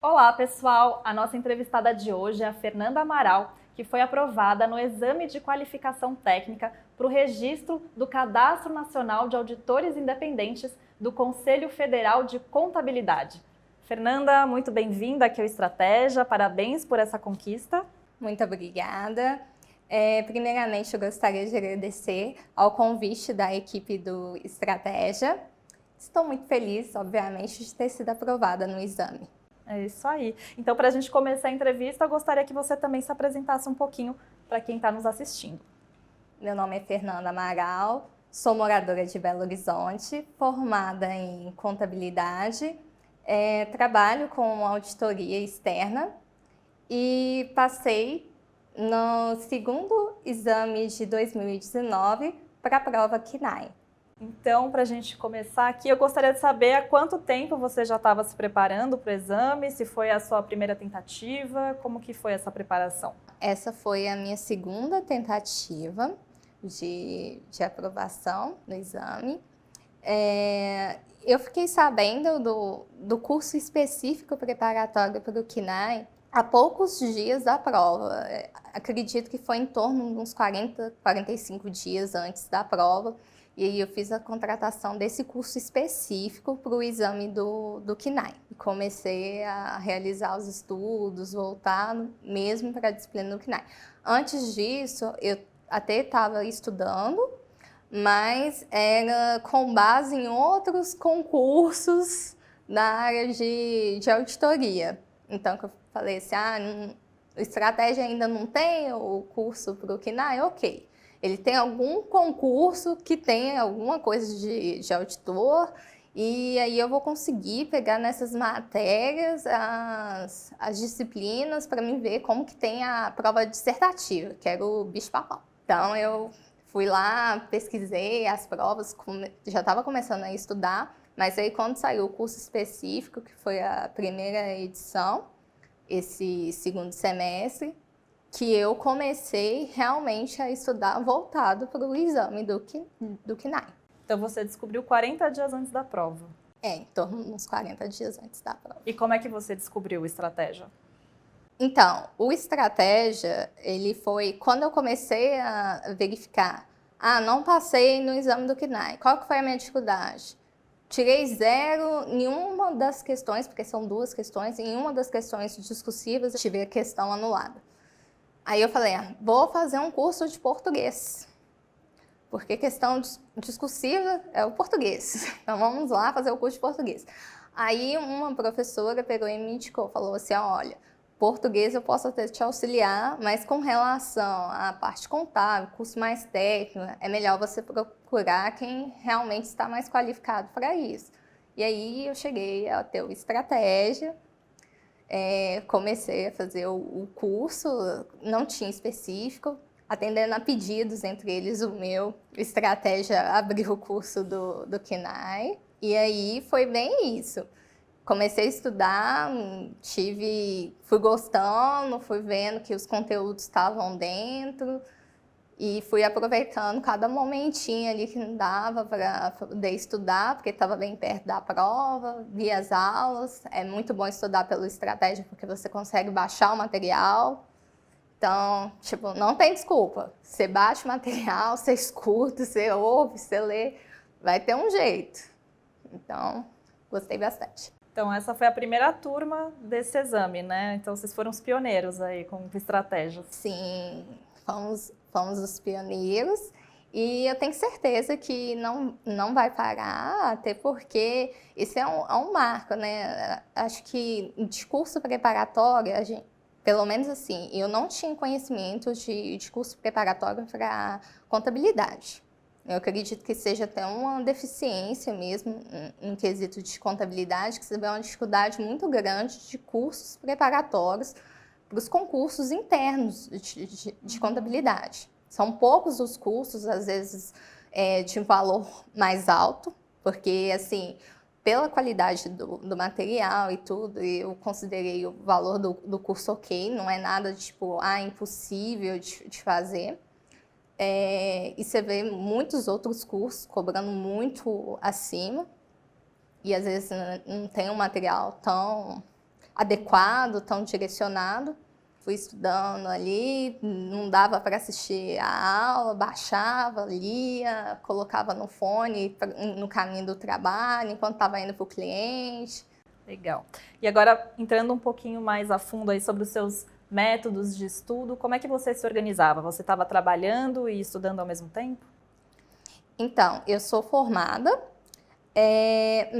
Olá, pessoal! A nossa entrevistada de hoje é a Fernanda Amaral, que foi aprovada no Exame de Qualificação Técnica para o registro do Cadastro Nacional de Auditores Independentes do Conselho Federal de Contabilidade. Fernanda, muito bem-vinda aqui ao Estratégia, parabéns por essa conquista. Muito obrigada. Primeiramente, eu gostaria de agradecer ao convite da equipe do Estratégia. Estou muito feliz, obviamente, de ter sido aprovada no exame. É isso aí. Então, para a gente começar a entrevista, eu gostaria que você também se apresentasse um pouquinho para quem está nos assistindo. Meu nome é Fernanda Amaral, sou moradora de Belo Horizonte, formada em contabilidade, trabalho com auditoria externa e passei no segundo exame de 2019 para a prova KNAI. Então, para a gente começar aqui, eu gostaria de saber há quanto tempo você já estava se preparando para o exame, se foi a sua primeira tentativa, como que foi essa preparação? Essa foi a minha segunda tentativa de aprovação no exame. Eu fiquei sabendo do curso específico preparatório para o KNAI há poucos dias da prova. Acredito que foi em torno de uns 45 dias antes da prova. E aí eu fiz a contratação desse curso específico para o exame do KNAI. E comecei a realizar os estudos, voltar mesmo para a disciplina do KNAI. Antes disso, eu até estava estudando, mas era com base em outros concursos na área de auditoria. Então, que eu falei assim, estratégia ainda não tem o curso para o KNAI? Ok. Ele tem algum concurso que tenha alguma coisa de auditor, e aí eu vou conseguir pegar nessas matérias as disciplinas para me ver como que tem a prova dissertativa, que era o bicho-papão. Então eu fui lá, pesquisei as provas, já estava começando a estudar, mas aí quando saiu o curso específico, que foi a primeira edição, esse segundo semestre, que eu comecei realmente a estudar voltado para o exame do KNAI. Então você descobriu 40 dias antes da prova. Em torno de uns 40 dias antes da prova. E como é que você descobriu o Estratégia? Então, o Estratégia, ele foi quando eu comecei a verificar, não passei no exame do KNAI, qual que foi a minha dificuldade? Tirei 0 em uma das questões, porque são 2 questões, em uma das questões discursivas eu tive a questão anulada. Aí eu falei, vou fazer um curso de português, porque questão discursiva é o português. Então vamos lá fazer o curso de português. Aí uma professora pegou e me indicou, falou assim, olha, português eu posso até te auxiliar, mas com relação à parte contábil, curso mais técnico, é melhor você procurar quem realmente está mais qualificado para isso. E aí eu cheguei a ter o Estratégia, comecei a fazer o curso, não tinha específico, atendendo a pedidos, entre eles o meu. Estratégia abriu o curso do KNAI, e aí foi bem isso. Comecei a estudar, fui gostando, fui vendo que os conteúdos estavam dentro, e fui aproveitando cada momentinho ali que não dava para poder estudar, porque estava bem perto da prova, via as aulas. É muito bom estudar pelo Estratégia, porque você consegue baixar o material. Então, não tem desculpa. Você baixa o material, você escuta, você ouve, você lê, vai ter um jeito. Então, gostei bastante. Então essa foi a primeira turma desse exame, né? Então vocês foram os pioneiros aí com Estratégia. Sim, fomos os pioneiros, e eu tenho certeza que não vai parar, até porque esse é um marco, né? Acho que de curso preparatório, pelo menos assim, eu não tinha conhecimento de curso preparatório para contabilidade. Eu acredito que seja até uma deficiência mesmo em quesito de contabilidade, que você vê uma dificuldade muito grande de cursos preparatórios para os concursos internos de contabilidade. São poucos os cursos, às vezes, de um valor mais alto, porque, assim, pela qualidade do material e tudo, eu considerei o valor do curso ok, não é nada tipo, impossível de fazer. E você vê muitos outros cursos cobrando muito acima, e às vezes não tem um material tão adequado, tão direcionado. Fui estudando ali, não dava para assistir a aula, baixava, lia, colocava no fone no caminho do trabalho, enquanto estava indo para o cliente. Legal. E agora, entrando um pouquinho mais a fundo aí sobre os seus métodos de estudo, como é que você se organizava? Você estava trabalhando e estudando ao mesmo tempo? Então, eu sou formada,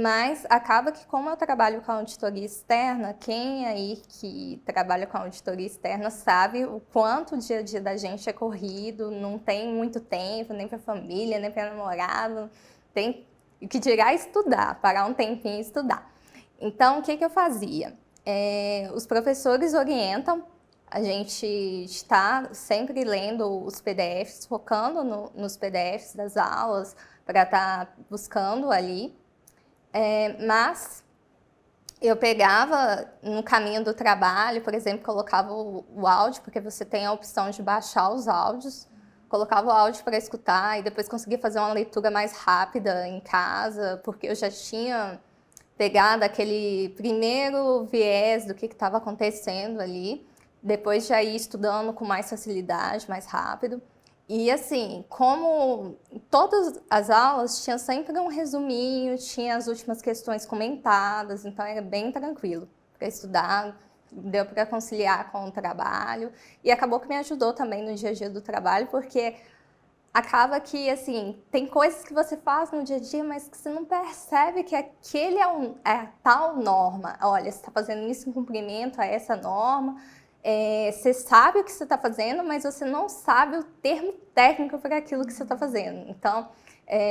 mas acaba que como eu trabalho com auditoria externa, quem aí que trabalha com auditoria externa sabe o quanto o dia a dia da gente é corrido, não tem muito tempo, nem para família, nem para namorado, tem o que dirá estudar, parar um tempinho e estudar. Então, o que eu fazia? Os professores orientam, a gente está sempre lendo os PDFs, focando nos PDFs das aulas, para estar buscando ali, mas eu pegava no caminho do trabalho, por exemplo, colocava o áudio, porque você tem a opção de baixar os áudios, colocava o áudio para escutar e depois conseguia fazer uma leitura mais rápida em casa, porque eu já tinha pegado aquele primeiro viés do que estava acontecendo ali, depois já ia estudando com mais facilidade, mais rápido. E assim, como todas as aulas, tinha sempre um resuminho, tinha as últimas questões comentadas, então era bem tranquilo para estudar, deu para conciliar com o trabalho. E acabou que me ajudou também no dia a dia do trabalho, porque acaba que, assim, tem coisas que você faz no dia a dia, mas que você não percebe que aquele é tal norma. Olha, você está fazendo isso em cumprimento a essa norma. Você sabe o que você está fazendo, mas você não sabe o termo técnico para aquilo que você está fazendo. Então,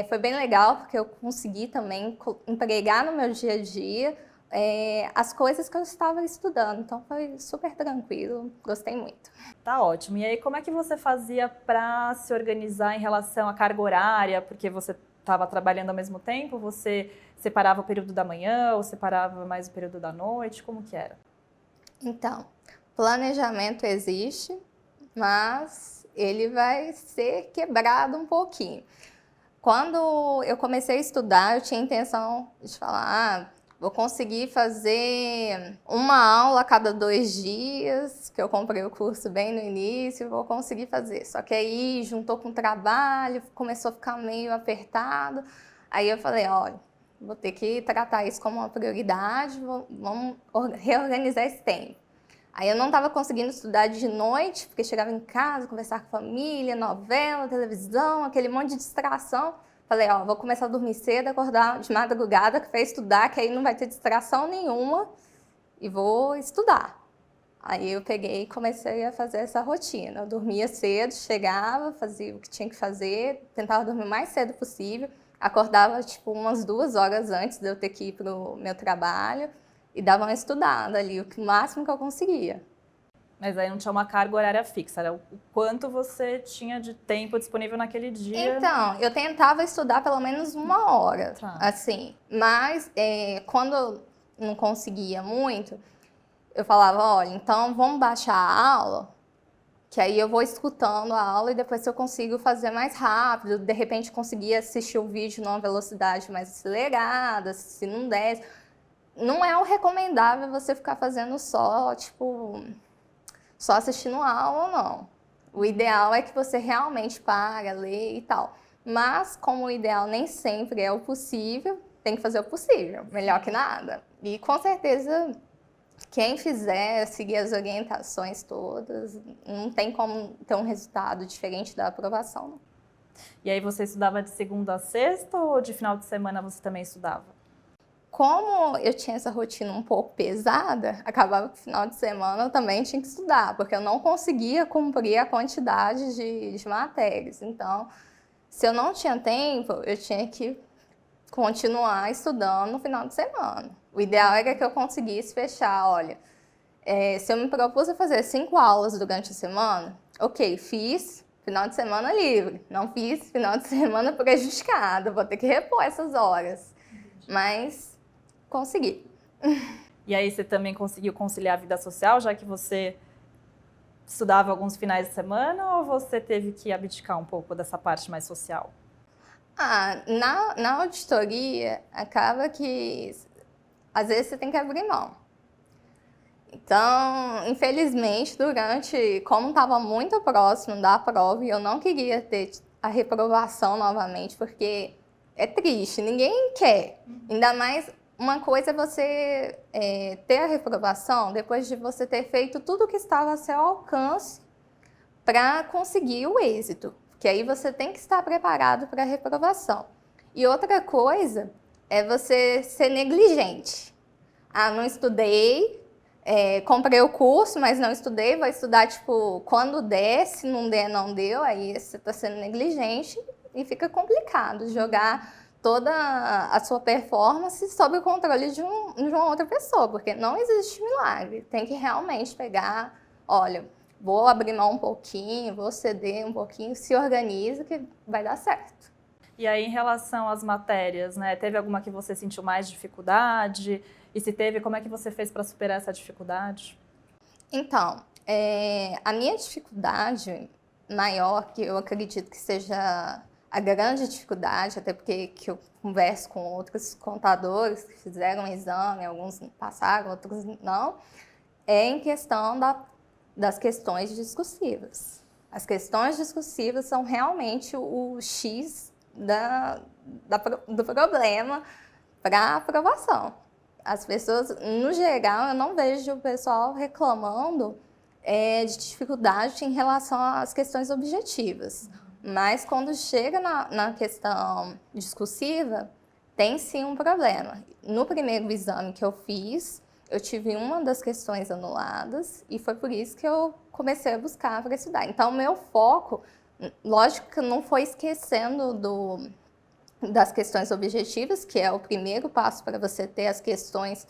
foi bem legal, porque eu consegui também empregar no meu dia a dia as coisas que eu estava estudando. Então, foi super tranquilo, gostei muito. Tá ótimo. E aí, como é que você fazia para se organizar em relação à carga horária? Porque você estava trabalhando ao mesmo tempo, você separava o período da manhã ou separava mais o período da noite? Como que era? Então, planejamento existe, mas ele vai ser quebrado um pouquinho. Quando eu comecei a estudar, eu tinha a intenção de falar, vou conseguir fazer uma aula a cada 2 dias, que eu comprei o curso bem no início, vou conseguir fazer. Só que aí juntou com o trabalho, começou a ficar meio apertado. Aí eu falei, olha, vou ter que tratar isso como uma prioridade, vamos reorganizar esse tempo. Aí eu não estava conseguindo estudar de noite, porque chegava em casa, conversar com a família, novela, televisão, aquele monte de distração. Falei, ó, vou começar a dormir cedo, acordar de madrugada para estudar, que aí não vai ter distração nenhuma e vou estudar. Aí eu peguei e comecei a fazer essa rotina. Eu dormia cedo, chegava, fazia o que tinha que fazer, tentava dormir o mais cedo possível, acordava tipo umas 2 horas antes de eu ter que ir para o meu trabalho, e dava uma estudada ali, o máximo que eu conseguia. Mas aí não tinha uma carga horária fixa, era o quanto você tinha de tempo disponível naquele dia. Então, eu tentava estudar pelo menos 1 hora, assim. Mas quando eu não conseguia muito, eu falava, olha, então vamos baixar a aula, que aí eu vou escutando a aula e depois eu consigo fazer mais rápido. De repente, conseguia assistir o vídeo numa velocidade mais acelerada, se não desse. Não é o recomendável você ficar fazendo só assistindo a aula, não. O ideal é que você realmente para, lê e tal. Mas, como o ideal nem sempre é o possível, tem que fazer o possível, melhor que nada. E, com certeza, quem fizer seguir as orientações todas, não tem como ter um resultado diferente da aprovação, não. E aí você estudava de segunda a sexta ou de final de semana você também estudava? Como eu tinha essa rotina um pouco pesada, acabava que no final de semana eu também tinha que estudar, porque eu não conseguia cumprir a quantidade de matérias. Então, se eu não tinha tempo, eu tinha que continuar estudando no final de semana. O ideal era que eu conseguisse fechar, olha, se eu me propus a fazer 5 aulas durante a semana, ok, fiz, final de semana livre. Não fiz, final de semana prejudicado, vou ter que repor essas horas. Mas consegui. E aí você também conseguiu conciliar a vida social, já que você estudava alguns finais de semana, ou você teve que abdicar um pouco dessa parte mais social? Na auditoria, acaba que às vezes você tem que abrir mão. Então, infelizmente, como estava muito próximo da prova, e eu não queria ter a reprovação novamente, porque é triste, ninguém quer. Ainda mais, uma coisa é você ter a reprovação depois de você ter feito tudo o que estava a seu alcance para conseguir o êxito, porque aí você tem que estar preparado para a reprovação. E outra coisa é você ser negligente. Ah, não estudei, comprei o curso, mas não estudei, vou estudar, tipo, quando der, se não der, não deu, aí você está sendo negligente e fica complicado jogar toda a sua performance sob o controle de uma outra pessoa, porque não existe milagre. Tem que realmente pegar, olha, vou abrir mão um pouquinho, vou ceder um pouquinho, se organiza que vai dar certo. E aí, em relação às matérias, né, teve alguma que você sentiu mais dificuldade? E se teve, como é que você fez para superar essa dificuldade? Então, a minha dificuldade maior, que eu acredito que seja a grande dificuldade, até porque que eu converso com outros contadores que fizeram o exame, alguns passaram, outros não, é em questão das questões discursivas. As questões discursivas são realmente o X do problema para a aprovação. As pessoas, no geral, eu não vejo o pessoal reclamando de dificuldade em relação às questões objetivas. Mas quando chega na questão discursiva, tem sim um problema. No primeiro exame que eu fiz, eu tive uma das questões anuladas e foi por isso que eu comecei a buscar para estudar. Então, o meu foco, lógico que não foi esquecendo das questões objetivas, que é o primeiro passo para você ter as questões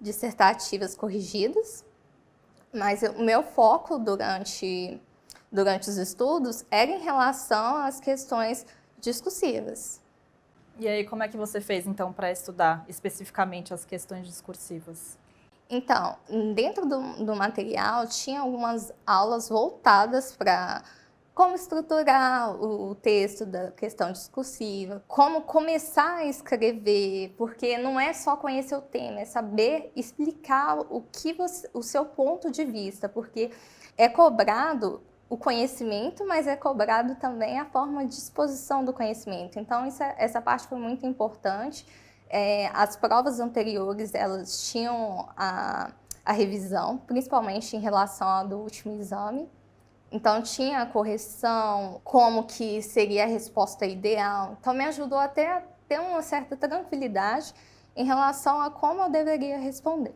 dissertativas corrigidas, mas o meu foco durante os estudos era em relação às questões discursivas. E aí, como é que você fez, então, para estudar especificamente as questões discursivas? Então, dentro do material, tinha algumas aulas voltadas para como estruturar o texto da questão discursiva, como começar a escrever, porque não é só conhecer o tema, é saber explicar o seu ponto de vista, porque é cobrado o conhecimento, mas é cobrado também a forma de exposição do conhecimento. Então, essa parte foi muito importante. As provas anteriores, elas tinham a revisão, principalmente em relação ao do último exame. Então, tinha a correção, como que seria a resposta ideal. Então, me ajudou até a ter uma certa tranquilidade em relação a como eu deveria responder.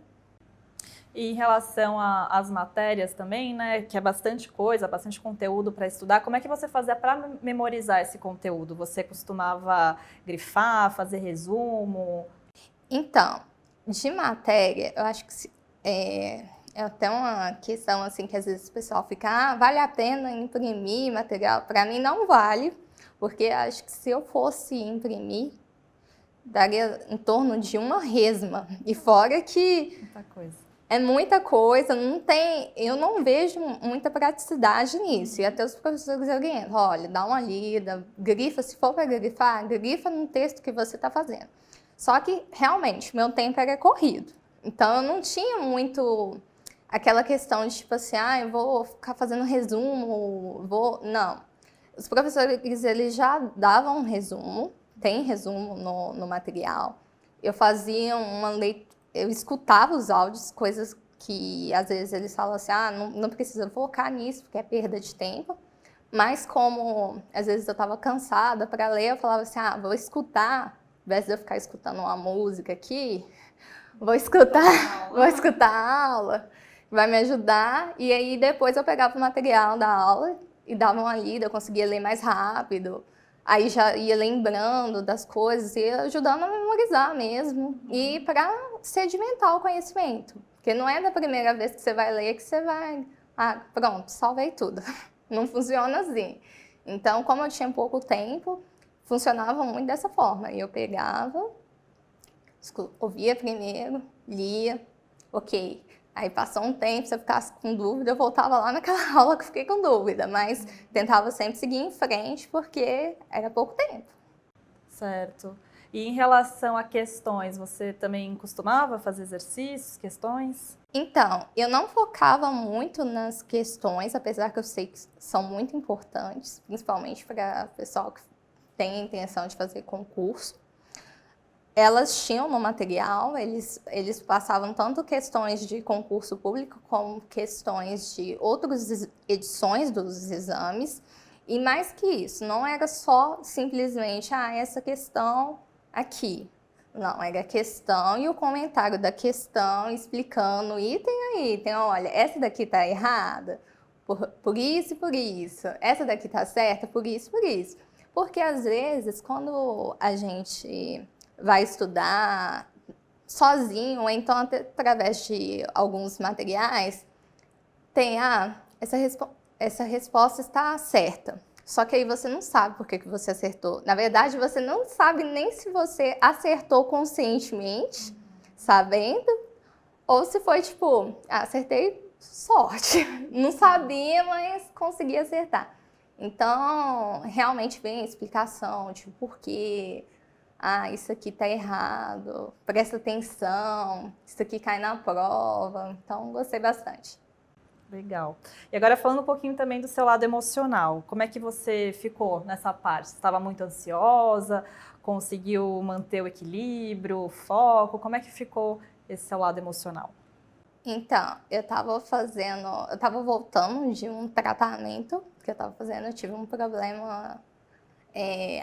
E em relação às matérias também, né, que é bastante coisa, bastante conteúdo para estudar, como é que você fazia para memorizar esse conteúdo? Você costumava grifar, fazer resumo? Então, de matéria, eu acho que é até uma questão assim que às vezes o pessoal fica, vale a pena imprimir material? Para mim não vale, porque acho que se eu fosse imprimir, daria em torno de uma resma. E fora que Muita coisa. é muita coisa, eu não vejo muita praticidade nisso. E até os professores orientam, olha, dá uma lida, grifa, se for para grifar, grifa no texto que você está fazendo. Só que, realmente, meu tempo era corrido. Então, eu não tinha muito aquela questão de, tipo assim, eu vou ficar fazendo resumo, Não. Os professores, eles já davam um resumo, tem resumo no material. Eu fazia uma leitura, eu escutava os áudios, coisas que, às vezes, eles falam assim, não precisa focar nisso, porque é perda de tempo. Mas como, às vezes, eu estava cansada para ler, eu falava assim, vou escutar, ao invés de eu ficar escutando uma música aqui, vou escutar a aula, vai me ajudar. E aí, depois eu pegava o material da aula e dava uma lida, eu conseguia ler mais rápido. Aí já ia lembrando das coisas e ajudando a memorizar mesmo. E para sedimentar o conhecimento. Porque não é da primeira vez que você vai ler que você vai... pronto, salvei tudo. Não funciona assim. Então, como eu tinha pouco tempo, funcionava muito dessa forma. Eu pegava, ouvia primeiro, lia, ok. Aí passou um tempo, se eu ficasse com dúvida, eu voltava lá naquela aula que eu fiquei com dúvida, mas tentava sempre seguir em frente porque era pouco tempo. Certo. E em relação a questões, você também costumava fazer exercícios, questões? Então, eu não focava muito nas questões, apesar que eu sei que são muito importantes, principalmente para o pessoal que tem a intenção de fazer concurso. Elas tinham no material, eles passavam tanto questões de concurso público como questões de outras edições dos exames. E mais que isso, não era só simplesmente, essa questão aqui. Não, era a questão e o comentário da questão explicando item a item. Olha, essa daqui está errada por isso e por isso. Essa daqui está certa por isso e por isso. Porque às vezes, quando a gente vai estudar sozinho, ou então até através de alguns materiais, tem, essa resposta está certa. Só que aí você não sabe por que você acertou. Na verdade, você não sabe nem se você acertou conscientemente, sabendo, ou se foi tipo, acertei sorte. Não sabia, mas consegui acertar. Então, realmente vem a explicação de por quê. Isso aqui tá errado, presta atenção, isso aqui cai na prova. Então, gostei bastante. Legal. E agora falando um pouquinho também do seu lado emocional, como é que você ficou nessa parte? Você estava muito ansiosa? Conseguiu manter o equilíbrio, o foco? Como é que ficou esse seu lado emocional? Então, eu estava voltando de um tratamento que eu estava fazendo, eu tive um problema.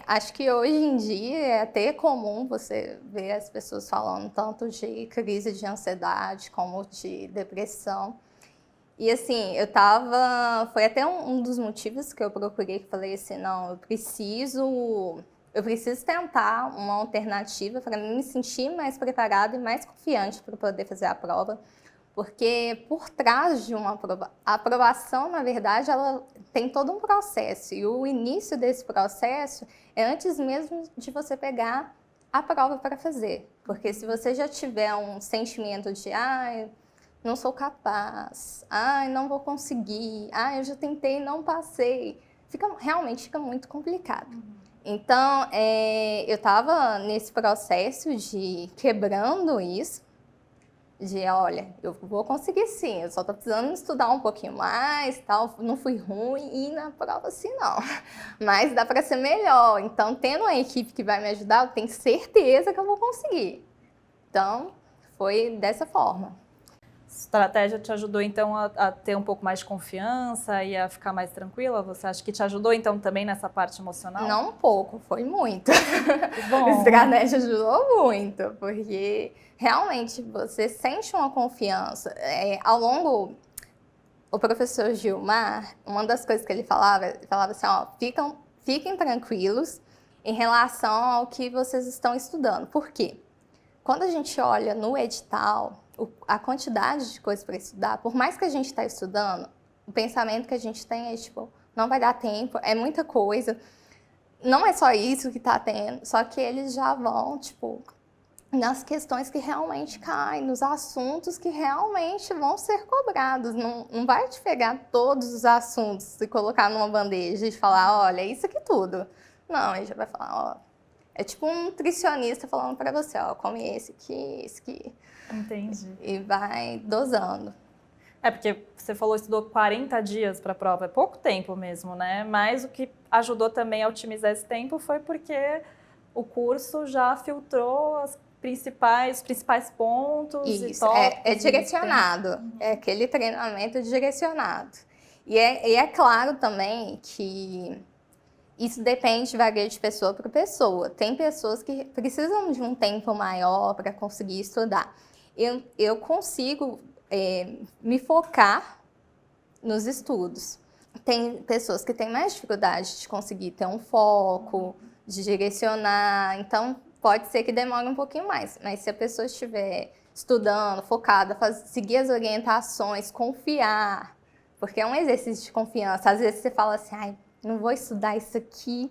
Acho que hoje em dia é até comum você ver as pessoas falando tanto de crise de ansiedade como de depressão. E assim, foi até um dos motivos que eu procurei, que falei assim, não, eu preciso tentar uma alternativa para me sentir mais preparada e mais confiante para poder fazer a prova. Porque por trás de uma aprovação, na verdade, ela tem todo um processo. E o início desse processo é antes mesmo de você pegar a prova para fazer. Porque se você já tiver um sentimento de, não sou capaz, não vou conseguir, eu já tentei e não passei, realmente fica muito complicado. Então, eu estava nesse processo de quebrando isso, olha, eu vou conseguir sim, eu só estou precisando estudar um pouquinho mais, tal, não fui ruim e na prova assim não, mas dá para ser melhor, então tendo uma equipe que vai me ajudar, eu tenho certeza que eu vou conseguir. Então, foi dessa forma. Estratégia te ajudou, então, a ter um pouco mais de confiança e a ficar mais tranquila? Você acha que te ajudou, então, também nessa parte emocional? Não um pouco, foi muito. Bom. A estratégia ajudou muito, porque realmente você sente uma confiança. O professor Gilmar, uma das coisas que ele falava assim, fiquem tranquilos em relação ao que vocês estão estudando. Por quê? Quando a gente olha no edital, a quantidade de coisas para estudar, por mais que a gente está estudando, o pensamento que a gente tem é tipo, não vai dar tempo, é muita coisa. Não é só isso que está tendo, só que eles já vão, tipo, nas questões que realmente caem, nos assuntos que realmente vão ser cobrados. Não vai te pegar todos os assuntos e colocar numa bandeja e falar, olha, isso aqui tudo. Não, ele já vai falar, é tipo um nutricionista falando para você, come esse aqui. Entendi. E vai dosando. Porque você falou que estudou 40 dias para a prova, é pouco tempo mesmo, né? Mas o que ajudou também a otimizar esse tempo foi porque o curso já filtrou os principais pontos Isso, e tópicos. É direcionado, é aquele treinamento direcionado. E é claro também que isso depende, varia de pessoa para pessoa. Tem pessoas que precisam de um tempo maior para conseguir estudar. Eu consigo me focar nos estudos. Tem pessoas que têm mais dificuldade de conseguir ter um foco, de direcionar, então pode ser que demore um pouquinho mais. Mas se a pessoa estiver estudando, focada, seguir as orientações, confiar, porque é um exercício de confiança. Às vezes você fala assim, não vou estudar isso aqui,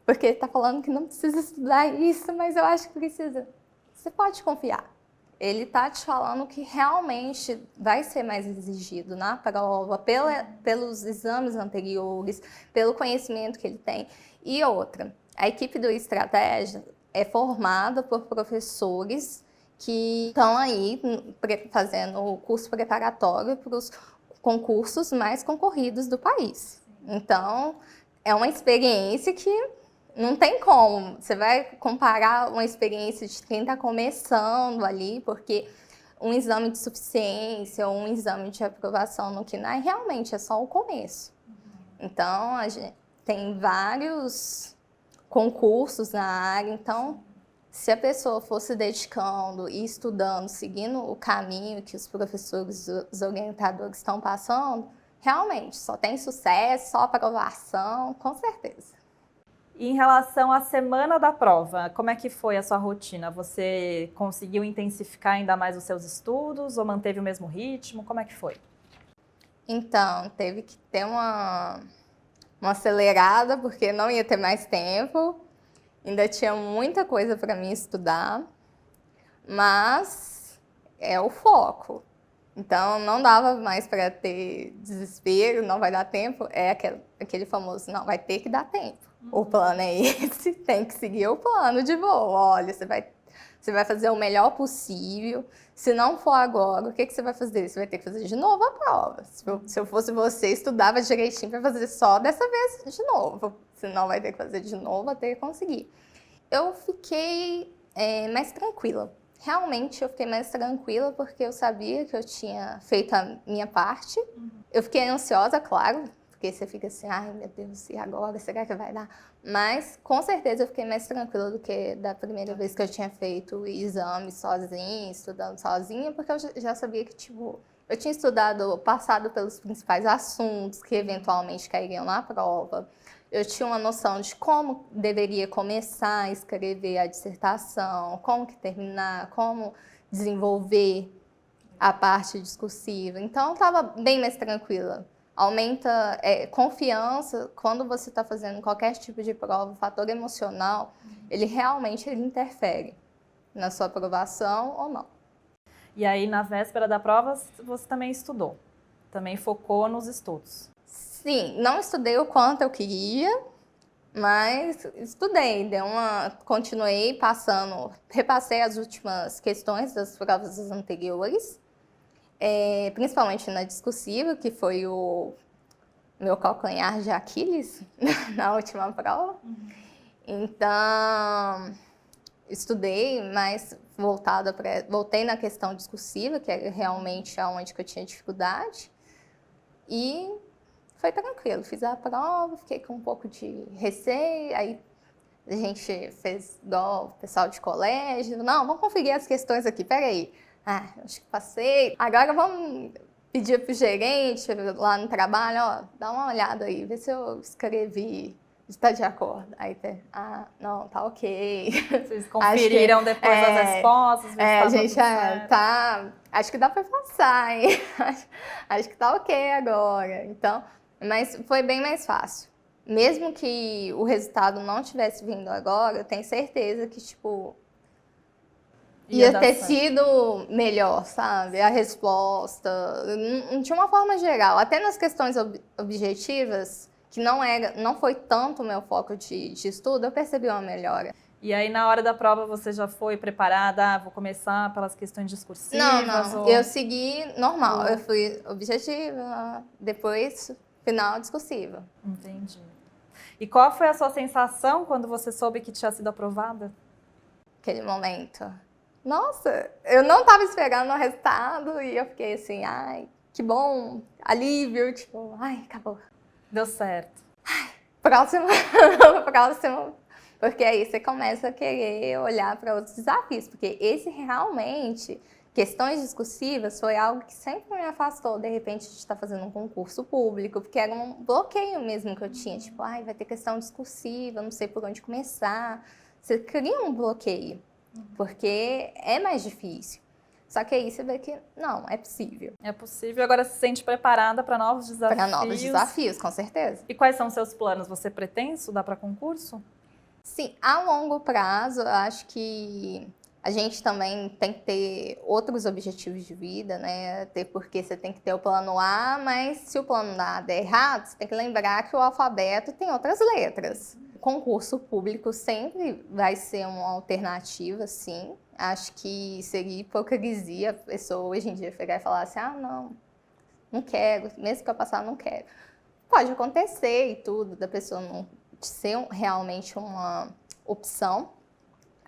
porque ele está falando que não precisa estudar isso, mas eu acho que precisa. Você pode confiar. Ele está te falando que realmente vai ser mais exigido na prova, pelos exames anteriores, pelo conhecimento que ele tem. E outra, a equipe do Estratégia é formada por professores que estão aí fazendo o curso preparatório para os concursos mais concorridos do país. Então, é uma experiência que não tem como. Você vai comparar uma experiência de quem está começando ali, porque um exame de suficiência ou um exame de aprovação no KNAI realmente é só o começo. Então, a gente tem vários concursos na área, então se a pessoa for se dedicando e estudando, seguindo o caminho que os professores, os orientadores estão passando, realmente só tem sucesso, só aprovação, com certeza. E em relação à semana da prova, como é que foi a sua rotina? Você conseguiu intensificar ainda mais os seus estudos ou manteve o mesmo ritmo? Como é que foi? Então, teve que ter uma acelerada, porque não ia ter mais tempo. Ainda tinha muita coisa para mim estudar, mas é o foco. Então, não dava mais para ter desespero, não vai dar tempo. É aquele famoso, não, vai ter que dar tempo. O plano é esse, tem que seguir o plano de voo. Olha, você vai fazer o melhor possível. Se não for agora, o que você vai fazer? Você vai ter que fazer de novo a prova. Se eu fosse você, estudava direitinho para fazer só dessa vez de novo. Senão vai ter que fazer de novo até conseguir. Eu fiquei mais tranquila. Realmente eu fiquei mais tranquila porque eu sabia que eu tinha feito a minha parte. Eu fiquei ansiosa, claro, porque você fica assim, ai meu Deus, e agora? Será que vai dar? Mas com certeza eu fiquei mais tranquila do que da primeira vez que eu tinha feito o exame sozinha, estudando sozinha, porque eu já sabia que, tipo, eu tinha passado pelos principais assuntos que eventualmente cairiam na prova. Eu tinha uma noção de como deveria começar a escrever a dissertação, como que terminar, como desenvolver a parte discursiva. Então, eu estava bem mais tranquila. Aumenta confiança quando você está fazendo qualquer tipo de prova, o fator emocional, ele realmente interfere na sua aprovação ou não. E aí, na véspera da prova, você também estudou? Também focou nos estudos? Sim, não estudei o quanto eu queria, mas estudei, continuei repassei as últimas questões das provas anteriores, principalmente na discursiva, que foi o meu calcanhar de Aquiles na última prova. Então, estudei, mas voltei na questão discursiva, que era realmente onde que eu tinha dificuldade, e foi tranquilo, fiz a prova, fiquei com um pouco de receio, aí a gente fez igual o pessoal de colégio, não, vamos conferir as questões aqui, peraí, acho que passei, agora vamos pedir pro gerente lá no trabalho, ó, dá uma olhada aí, vê se eu escrevi, está de acordo, aí não, tá ok. Vocês conferiram depois as respostas? A gente acho que dá para passar, hein? Acho que tá ok agora, então... Mas foi bem mais fácil. Mesmo que o resultado não tivesse vindo agora, eu tenho certeza que, tipo, ia ter sido melhor, sabe? A resposta, de uma forma geral. Até nas questões objetivas, que não foi tanto o meu foco de estudo, eu percebi uma melhora. E aí, na hora da prova, você já foi preparada? Vou começar pelas questões discursivas? Não. Eu segui normal. Eu fui objetiva, depois... final discursiva. Entendi. E qual foi a sua sensação quando você soube que tinha sido aprovada? Aquele momento. Nossa, eu não estava esperando o resultado e eu fiquei assim, ai, que bom, alívio, tipo, ai, acabou. Deu certo. Próximo. Porque aí você começa a querer olhar para outros desafios, porque esse realmente... Questões discursivas foi algo que sempre me afastou, de repente, de estar fazendo um concurso público, porque era um bloqueio mesmo que eu tinha. Tipo, vai ter questão discursiva, não sei por onde começar. Você cria um bloqueio, porque é mais difícil. Só que aí você vê que não, é possível. É possível. Agora se sente preparada para novos desafios? Para novos desafios, com certeza. E quais são os seus planos? Você pretende estudar para concurso? Sim, a longo prazo, eu acho que... A gente também tem que ter outros objetivos de vida, né? Porque você tem que ter o plano A, mas se o plano A der errado, você tem que lembrar que o alfabeto tem outras letras. concurso público sempre vai ser uma alternativa, sim. Acho que seria hipocrisia a pessoa hoje em dia pegar e falar assim, não quero, mesmo que eu passar, não quero. Pode acontecer e tudo, da pessoa não ser realmente uma opção,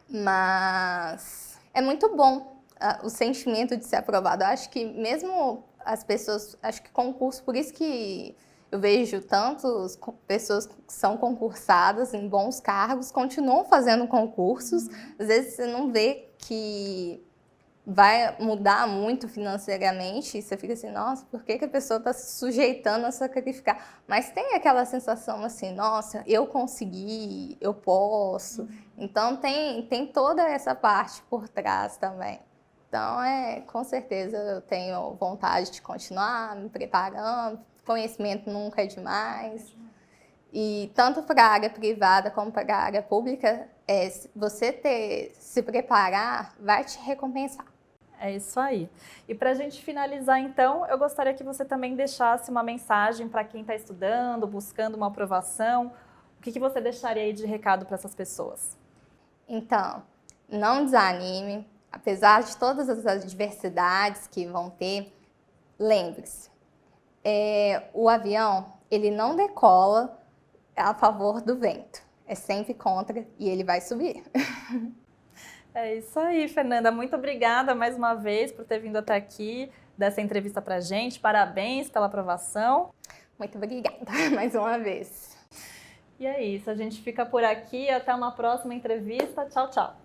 mas é muito bom o sentimento de ser aprovado. Eu acho que mesmo as pessoas, acho que concurso, por isso que eu vejo tantas pessoas que são concursadas em bons cargos, continuam fazendo concursos. Às vezes você não vê que vai mudar muito financeiramente, e você fica assim, nossa, por que a pessoa está se sujeitando a sacrificar? Mas tem aquela sensação assim, nossa, eu consegui, eu posso. Então tem toda essa parte por trás também. Então, com certeza eu tenho vontade de continuar me preparando, conhecimento nunca é demais. E tanto para a área privada como para a área pública, você se preparar vai te recompensar. É isso aí. E para a gente finalizar, então, eu gostaria que você também deixasse uma mensagem para quem está estudando, buscando uma aprovação. O que você deixaria aí de recado para essas pessoas? Então, não desanime. Apesar de todas as adversidades que vão ter, lembre-se, o avião, ele não decola a favor do vento. É sempre contra e ele vai subir. É isso aí, Fernanda. Muito obrigada mais uma vez por ter vindo até aqui, dessa entrevista pra gente. Parabéns pela aprovação. Muito obrigada mais uma vez. E é isso, a gente fica por aqui. Até uma próxima entrevista. Tchau, tchau.